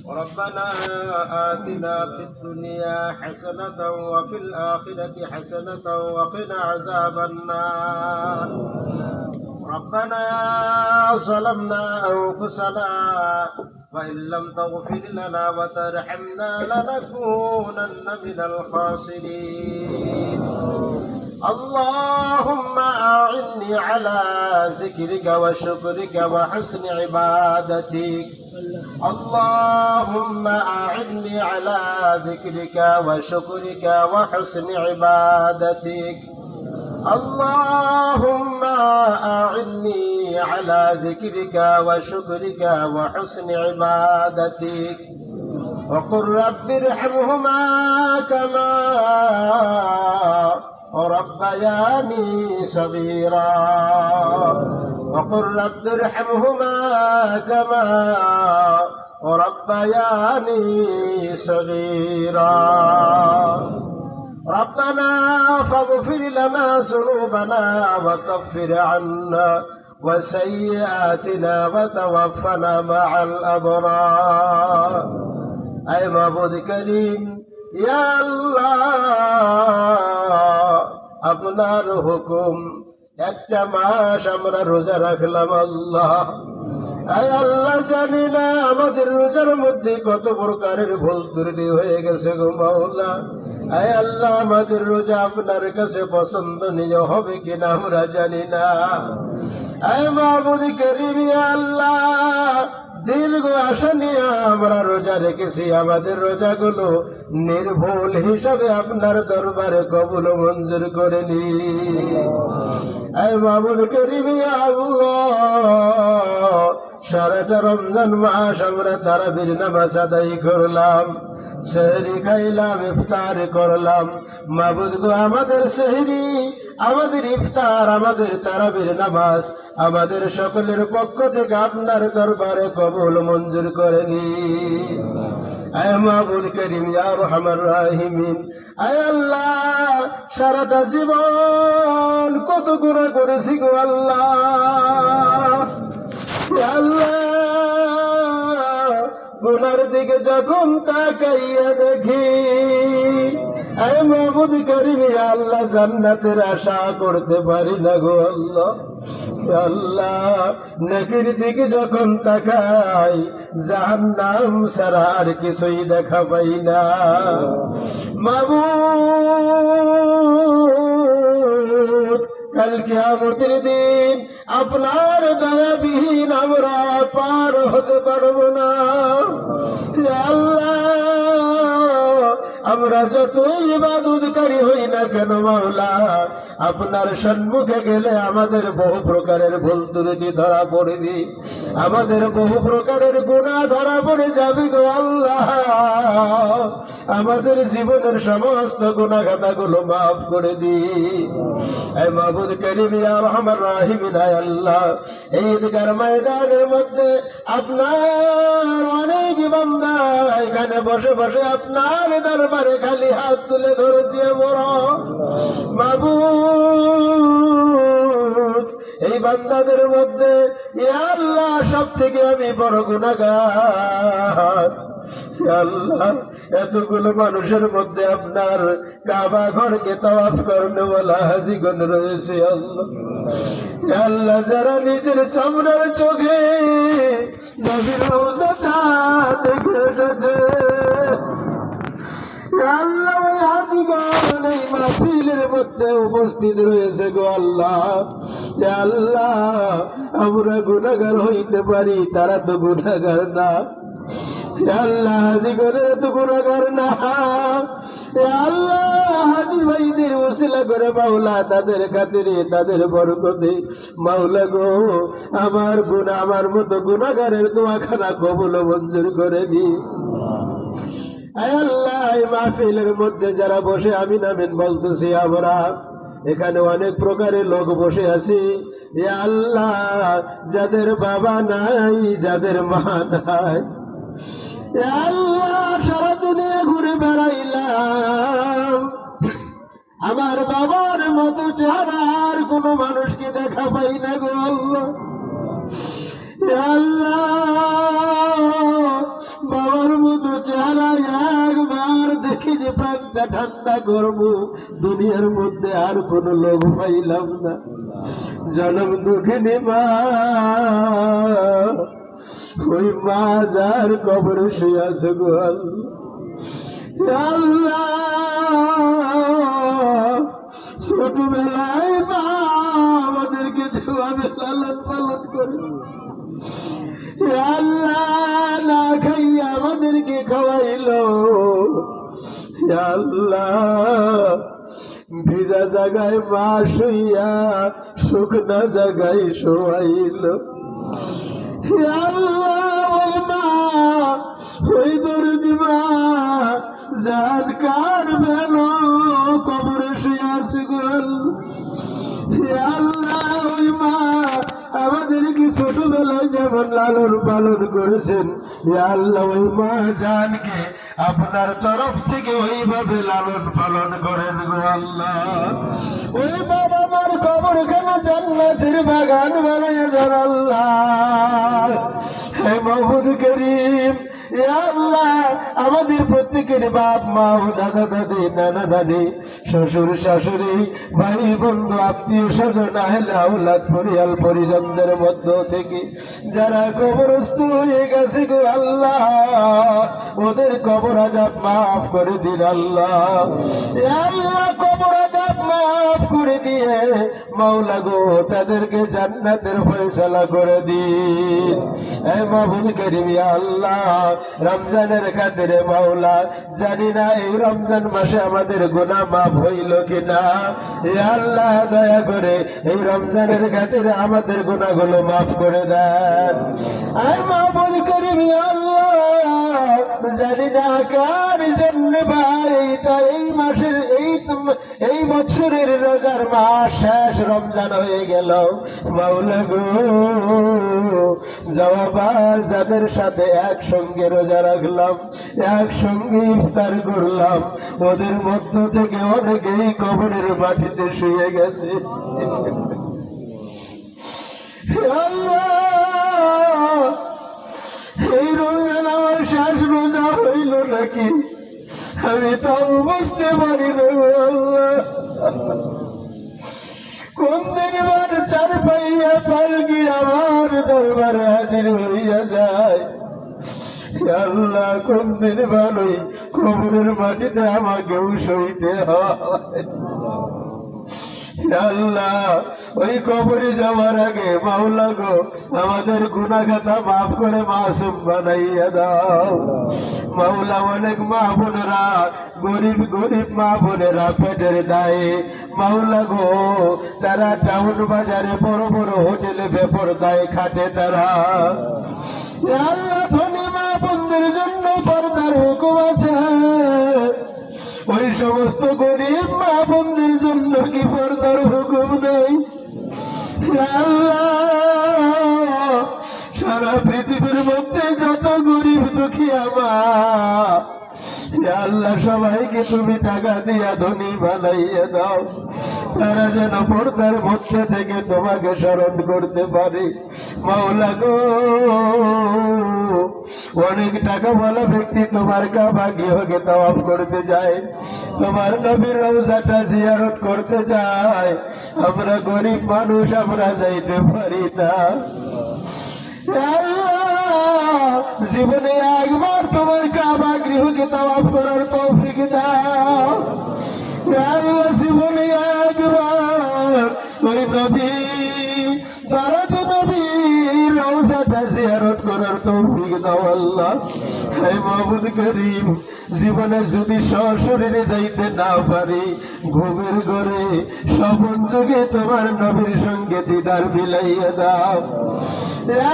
ربنا آتنا في الدنيا حسنة وفي الآخرة حسنة وقنا عذاب النار. ربنا ظلمنا أنفسنا وإن لم تغفر لنا وترحمنا لنكونن من الخاسرين. اللهم أعني على ذكرك وشكرك وحسن عبادتك. اللهم أعني على ذكرك وشكرك وحسن عبادتك. اللهم أعني على ذكرك وشكرك وحسن عبادتك. وقل رب ارحمهما كما ربياني صغيرا. وقل رب ارحمهما كما ربياني صغيرا. ربنا فاغفر لنا ذنوبنا وكفر عنا وسيئاتنا وتوفنا مع الأبرار. أي معبود كريم ইয়া আল্লাহ, আপনার হুকুম একটা মাস আমরা রোজা রাখলাম আল্লাহ। আয় আল্লাহ, জানি না আমাদের রোজার মধ্যে কত প্রকারের ভুল ত্রুটি হয়ে গেছে গো মাওলা। আয় আল্লাহ, আমাদের রোজা আপনার কাছে পছন্দনীয় হবে কিনা আমরা জানি না। আয় মাবুদ করিম ইয়া আল্লাহ, দীর্ঘ আশা নিয়ে আমরা রোজা রেখেছি, আমাদের রোজাগুলো নির্ভুল হিসাবে আপনার দরবারে কবুল মঞ্জুর করে নি। আয় মাবুদ করিম ইয়া আল্লাহ, সারাটা রমজান মাস আমরা তারাবির নামাজ আদায় করলাম, সেহরি খাইলাম, ইফতার করলাম। মাবুদ গো, আমাদের সেহরি, আমাদের ইফতার, আমাদের তারাবির নামাজ আমাদের সকলের পক্ষ থেকে আপনার দরবারে কবুল মঞ্জুর করে নি। আয় মাবুদ করিম ইয়া আরহামার রাহিমিন, আয় আল্লাহ, সারাটা জীবন কত গুনাহ করেছি গো আল্লাহ। আল্লাহ, গুনার দিকে যখন তাকাইয়া দেখি, আয় মাবুদ করিম ইয়া আল্লাহ, জান্নাতের আশা করতে পারি না গো আল্লাহ। আল্লাহ, নেকির দিকে যখন তাকাই, জাহান্নাম ছাড়া আর কিছুই দেখা পাই না। মাবুদ, কাল কিয়ামতের দিন আপনার দয়াবিহীন আমরা পার হতে পারবো না। আল্লাহ, আমরা যতই ইবাদতকারী হই না কেন মাওলা, আপনার সম্মুখে গেলে আমাদের বহু প্রকারের ভুল ত্রুটি ধরা পড়বে, আমাদের বহু প্রকারের গুনাহ ধরা পড়ে যাবে গো আল্লাহ। আমাদের জীবনের সমস্ত গুনাহ খাতাগুলো মাফ করে দি। এই মাবুদ করিম ইয়া আরহামার রাহিমিন, আয় আল্লাহ, এই ঈদগার ময়দানের মধ্যে আপনার অনেক বান্দা এখানে বসে বসে আপনার দরবারে খালি হাত তুলে ধরেছি আমরা। মাবুদ, এই বান্দাদের মধ্যে ইয়া আল্লাহ সব থেকে আমি বড় গুনাহগার। আল্লাহ, এতগুলো মানুষের মধ্যে আপনার কাবা ঘরকে তাওয়াফ করনে ওয়ালা হাজিগণ রয়েছে আল্লাহ। আল্লাহ, যারা নিজের সামনের চোখে নবীর রওজাটা দেখে এসেছে, আল্লাহ, ওই হাজিগণ এই মাহফিলের মধ্যে উপস্থিত রয়েছে গো আল্লাহ। আল্লাহ, আমরা গুনাহগার হইতে পারি, তারা তো গুনাহগার না। আল্লাহ, হাজিগণের তো গুনাহগার না। আল্লাহ, হাজি ভাইদের ওসিলা করে মাওলা, তাদের খাতিরে, তাদের বরকতে মাওলা গো, আমার গুনাহ, আমার মতো গুনাহগারের দোয়াখানা কবুল মঞ্জুর করে নি। আল্লাহ, এই মাহফিলের মধ্যে যারা বসে আমিন আমিন বলতেছি আমরা, এখানে অনেক প্রকারের লোক বসে আছি। আল্লাহ, যাদের বাবা নাই, যাদের মা নাই, আল্লাহ, সারা দুনিয়া ঘুরে বেড়াইলাম, আমার বাবার মতো চেহারার কোন মানুষকে দেখা পাই না গো আল্লাহ। আল্লাহ, বাবার মুখটা ঠান্ডা করবো, দুনিয়ার মধ্যে আর কোন লোক পাইলাম না। জনম দুঃখিনী মা, ওই মা যার কবরে শুয়ে আছে গো আল্লাহ, ছোটবেলায় মা আমাদেরকে যেভাবে লালন পালন করে, আল্লাহ না খাইয়া আমাদেরকে খাওয়াইলো, আল্লাহ ভিজা জায়গায় মা শুইয়া শুকনা জায়গায় শোয়াইল, আল্লাহ ওই মা, ওই দরদি মা যার কার বেল কবরে শুয়ে আছে গো আল্লাহ, ওই মা আমাদেরকে ছোটবেলায় যেমন লালন পালন করেছেন, আল্লাহ ওই মা জানকে আপনার তরফ থেকে ওইভাবে লালন পালন করেন গো আল্লাহ। ওই বাবা মার কবর কেন জান্নাতের বাগান বানায় দেন আল্লাহ। হে মাহমুদ করিম, আল্লাহ আমাদের প্রত্যেকের বাপ মা ও দাদা দাদি নানা নানি শ্বশুর শাশুড়ি ভাই বন্ধু আত্মীয় স্বজন আহলে আওলাদ পরিয়াল পরিজনদের মধ্য থেকে যারা কবরস্থ হয়ে গেছে গো আল্লাহ, ওদের কবর আযাব মাফ করে দিন আল্লাহ। আল্লাহ কবর আযাব মাফ করে দিয়ে মাওলা গো তাদেরকে জান্নাতের ফয়সালা করে দিন। হে মাহবুব করিম আল্লাহ, রমজানের খাতিরে মাওলা জানি না এই রমজান মাসে আমাদের গুনাহ মাফ হইল কিনা, আল্লাহ দয়া করে এই রমজানের খাতিরে আমাদের গুনাহগুলো মাফ করে দেন। হে মাহবুব করিম আল্লাহ, জানি না কার জন্য ভাই এই মাসের এই বছরের রোজার মাস শেষ রমজান হয়ে গেল, মাওলা গো যাওয়াবার যাদের সাথে একসঙ্গে রোজা রাখলাম, একসঙ্গে ইফতার করলাম, ওদের মধ্য থেকে অনেকেই কবরের মাটিতে শুয়ে গেছে। এই রোজা আমার শেষ রোজা হইল নাকি আমি তাও বুঝতে পারি না আল্লাহ। কোন দিন আমার চার পাইয়া পালকি আমার দরবারে হাজির হইয়া যায়, আল্লাহ কোন দিন ভালোই কবরের মাটিতে আমাকেও সইতে হয়। আল্লাহ ওই কবরে যাওয়ার আগে মাওলা গো আমাদের গুনাহ খাতা মাফ করে মাসুম বানাইয়া দাও। মাওলা অনেক মা বোনেরা, গরিব গরিব মা বোনেরা পেটের দায়ে মাওলা গো তারা টাউন বাজারে বড় বড় হোটেলে বেপরদায় খাটে তারা, আল্লাহ ধনী মা বোনদের জন্য পর্দার হুকুম আছে, ওই সমস্ত গরিব মা বোনদের জন্য কি পর্দার হুকুম নেই? আল্লাহ সারা পৃথিবীর মধ্যে যত গরিব দুঃখী আমার আল্লাহ সবাইকে তুমি টাকা দিয়া ধনী বানাইয়া দাও, তারা যেন পর্দার মধ্যে থেকে তোমাকে স্মরণ করতে পারে। মাওলা গো অনেক টাকা বলা ব্যক্তি তোমার কাবা গৃহকে তাওয়াফ করতে যায়, তোমার নবীর রওজাটা জিয়ারত করতে যায়, আমরা গরিব মানুষ আমরা যাইতে পারি না। জীবনে একবার তোমার কাবা গৃহকে তাওয়াফ করার তৌফিক দাও আল্লাহ, জীবনে একবার ওই নবী দরদ নবীর রওজাটা জিয়ারত করার তৌফিক দাও আল্লাহ। হে মাহবুব করিম, জীবনে যদি সশরীরে যাইতে না পারি, ঘুমের ঘরে স্বপন যুগে তোমার নবীর সঙ্গে দিদার মিলাইয়া দাও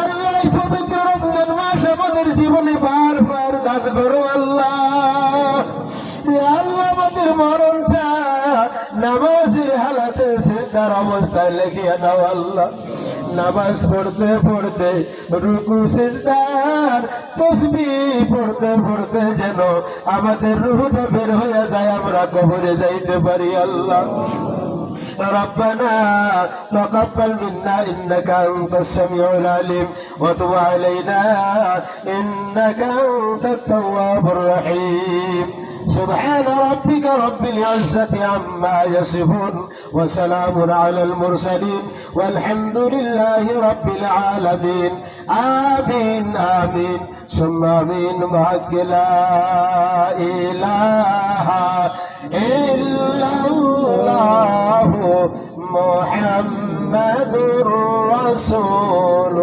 আল্লাহ। পবিত্র রমজান মাস আমাদের জীবনে বারবার দান করো আল্লাহ। আল্লাহ আমাদের মরণটা নামাজের হালাতে সিজদার অবস্থায় লিখিয়া দাও আল্লাহ। নামাজ পড়তে পড়তে রুকু সিজদার তাসবিহ পড়তে পড়তে যেন আমাদের রূহটা বের হয়ে যায়, আমরা কবরে যাইতে পারি আল্লাহ। ربنا تقبل منا إنك أنت السميع العليم وتب علينا إنك أنت التواب الرحيم سبحان ربك رب العزة عما يصفون وسلام على المرسلين والحمد لله رب العالمين آمين آمين ثم آمين معك لا إله إلا الله محمد رسول